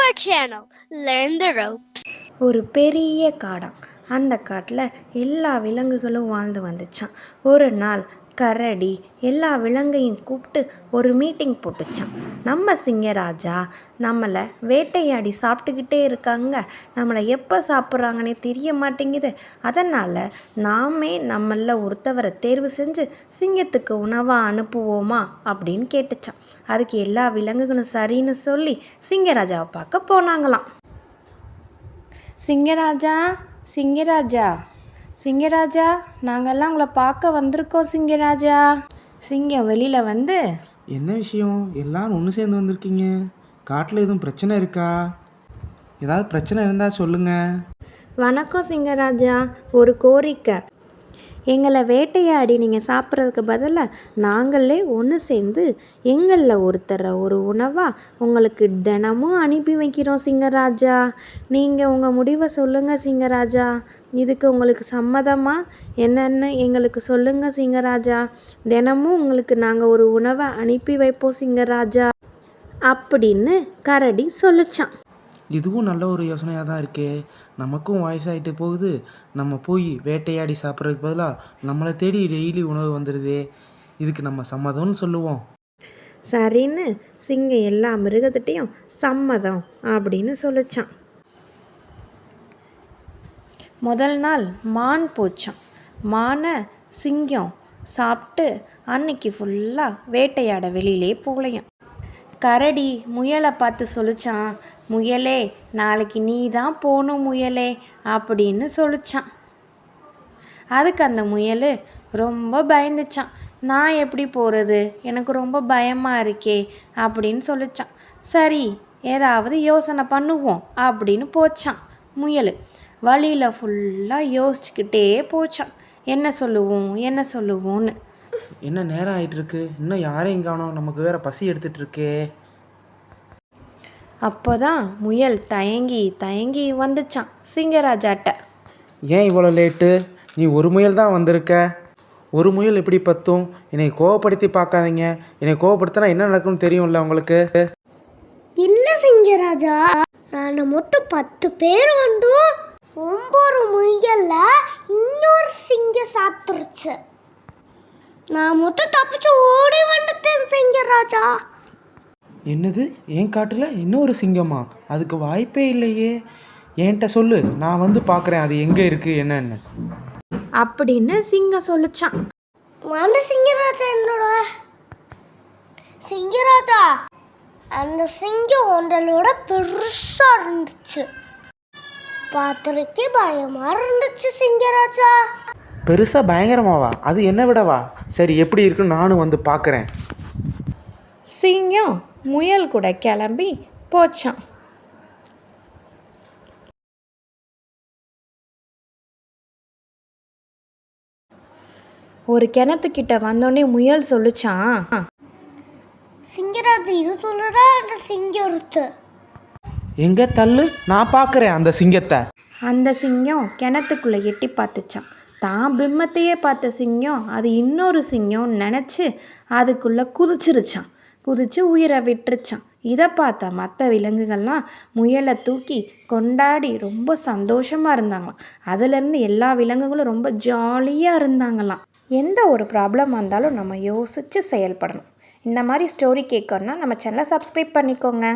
our channel, Learn the Ropes. ஒரு பெரிய காடாம். அந்த காட்டில் எல்லா விலங்குகளும் வாழ்ந்து வந்துச்சான். ஒரு நாள் கரடி எல்லா விலங்கையும் கூப்பிட்டு ஒரு மீட்டிங் போட்டுச்சான். நம்ம சிங்கராஜா நம்மளை வேட்டையாடி சாப்பிட்டுக்கிட்டே இருக்காங்க, நம்மளை எப்போ சாப்பிட்றாங்கன்னே தெரிய மாட்டேங்குது. அதனால் நாமே நம்மள ஒருத்தவரை தேர்வு செஞ்சு சிங்கத்துக்கு உணவாக அனுப்புவோமா அப்படின்னு கேட்டுச்சான். அதுக்கு எல்லா விலங்குகளும் சரின்னு சொல்லி சிங்கராஜாவை பார்க்க போனாங்களாம். சிங்கராஜா, சிங்கராஜா, சிங்கராஜா, நாங்கள்லாம் உங்களை பார்க்க வந்திருக்கோம் சிங்கராஜா. சிங்கம் வெளியில் வந்து, என்ன விஷயம், எல்லாரும் ஒன்று சேர்ந்து வந்திருக்கீங்க? காட்டில் எதுவும் பிரச்சனை இருக்கா? ஏதாவது பிரச்சனை இருந்தால் சொல்லுங்கள். வணக்கம் சிங்கராஜா, ஒரு கோரிக்கை. எங்களை வேட்டையாடி நீங்கள் சாப்பிட்றதுக்கு பதிலாக நாங்களே ஒன்று சேர்ந்து எங்களில் ஒருத்தரை ஒரு உணவாக உங்களுக்கு தினமும் அனுப்பி வைக்கிறோம் சிங்கராஜா. நீங்கள் உங்கள் முடிவை சொல்லுங்கள் சிங்கராஜா. இதுக்கு உங்களுக்கு சம்மதமா என்னென்னு எங்களுக்கு சொல்லுங்கள் சிங்கராஜா. தினமும் உங்களுக்கு நாங்கள் ஒரு உணவை அனுப்பி வைப்போம் சிங்கராஜா அப்படின்னு கரடி சொல்லிச்சான். இதுவும் நல்ல ஒரு யோசனையாக தான் இருக்கே. நமக்கும் வயசாகிட்டு போகுது, நம்ம போய் வேட்டையாடி சாப்பிட்றதுக்கு பதிலாக நம்மளை தேடி டெய்லி உணவு வந்துடுதே. இதுக்கு நம்ம சம்மதம்னு சொல்லுவோம். சரின்னு சிங்கம் எல்லா மிருகத்திட்டையும் சம்மதம் அப்படின்னு சொல்லிச்சான். முதல் நாள் மான் போச்சான். மானை சிங்கம் சாப்பிட்டு அன்னைக்கு ஃபுல்லாக வேட்டையாட வெளியிலே போகலையாம். கரடி முயலை பார்த்து சொல்லிச்சான், முயலே நாளைக்கு நீ தான் போகணும் முயலே அப்படின்னு சொல்லிச்சான். அதுக்கு அந்த முயல் ரொம்ப பயந்துச்சான். நான் எப்படி போகிறது, எனக்கு ரொம்ப பயமாக இருக்கே அப்படின்னு சொல்லிச்சான். சரி, ஏதாவது யோசனை பண்ணுவோம் அப்படின்னு போச்சான் முயல். வழியில் ஃபுல்லாக யோசிச்சுக்கிட்டே போச்சான், என்ன சொல்லுவோன்னு. என்ன நேரம் ஆகிட்டுருக்கு, இன்னும் யாரையும் காணோம், நமக்கு வேறு பசி எடுத்துகிட்ருக்கே. அப்போ தான் முயல் தயங்கி வந்துச்சான் சிங்கராஜாட்ட. ஏன் இவ்வளோ லேட்டு? நீ ஒரு முயல் தான் வந்திருக்க. ஒரு முயல் எப்படி பத்தும்? என்னை கோவப்படுத்தி பார்க்காதீங்க. என்னை கோவப்படுத்தினா என்ன நடக்கும்னு தெரியும்ல உங்களுக்கு? இல்லை சிங்கராஜா, நான் மொத்தம் 10 பேர் வந்தோம். 9 முயல்ல இன்னொரு சிங்கம் சாப்பிட்டுருச்சு. நான் மொத்தம் தப்பிச்சு ஓடி வந்துட்டேன் சிங்கராஜா. என்னது, என் காட்டில் இன்னொரு சிங்கமா? அதுக்கு வாய்ப்பே இல்லையே. என்கிட்ட சொல்லு, நான் வந்து பார்க்குறேன் அது எங்கே இருக்குது என்னன்னு அப்படின்னு சிங்கம் சொல்லிச்சான். அந்த சிங்கராஜா என்னோட சிங்கராஜா, அந்த சிங்கம் ஒன்றலோட பெருசாக இருந்துச்சு. பார்த்துருக்கே பயமாக இருந்துச்சு சிங்கராஜா. பெருசாக பயங்கரமாவா? அது என்ன விடவா? சரி, எப்படி இருக்குன்னு நானும் வந்து பார்க்குறேன். சிங்கம் முயல் கூட கிளம்பி போச்சான். ஒரு கிணத்துக்கிட்ட வந்தோடனே முயல் சொல்லிச்சான், சிங்கராஜா இது சொல்லுறா அந்த சிங்கம் இருக்கு. எங்கே தள்ளு, நான் பார்க்குறேன் அந்த சிங்கத்தை. அந்த சிங்கம் கிணத்துக்குள்ளே எட்டி பார்த்துச்சான். தான் பிம்மத்தையே பார்த்த சிங்கம் அது இன்னொரு சிங்கம் நினச்சி அதுக்குள்ளே குதிச்சு உயிரை விட்டுருச்சான். இதை பார்த்த மற்ற விலங்குகள்லாம் முயலை தூக்கி கொண்டாடி ரொம்ப சந்தோஷமாக இருந்தாங்களாம். அதுலேருந்து எல்லா விலங்குகளும் ரொம்ப ஜாலியாக இருந்தாங்களாம். எந்த ஒரு ப்ராப்ளம் வந்தாலும் நம்ம யோசித்து செயல்படணும். இந்த மாதிரி ஸ்டோரி கேட்கணுன்னா நம்ம சேனலை சப்ஸ்கிரைப் பண்ணிக்கோங்க.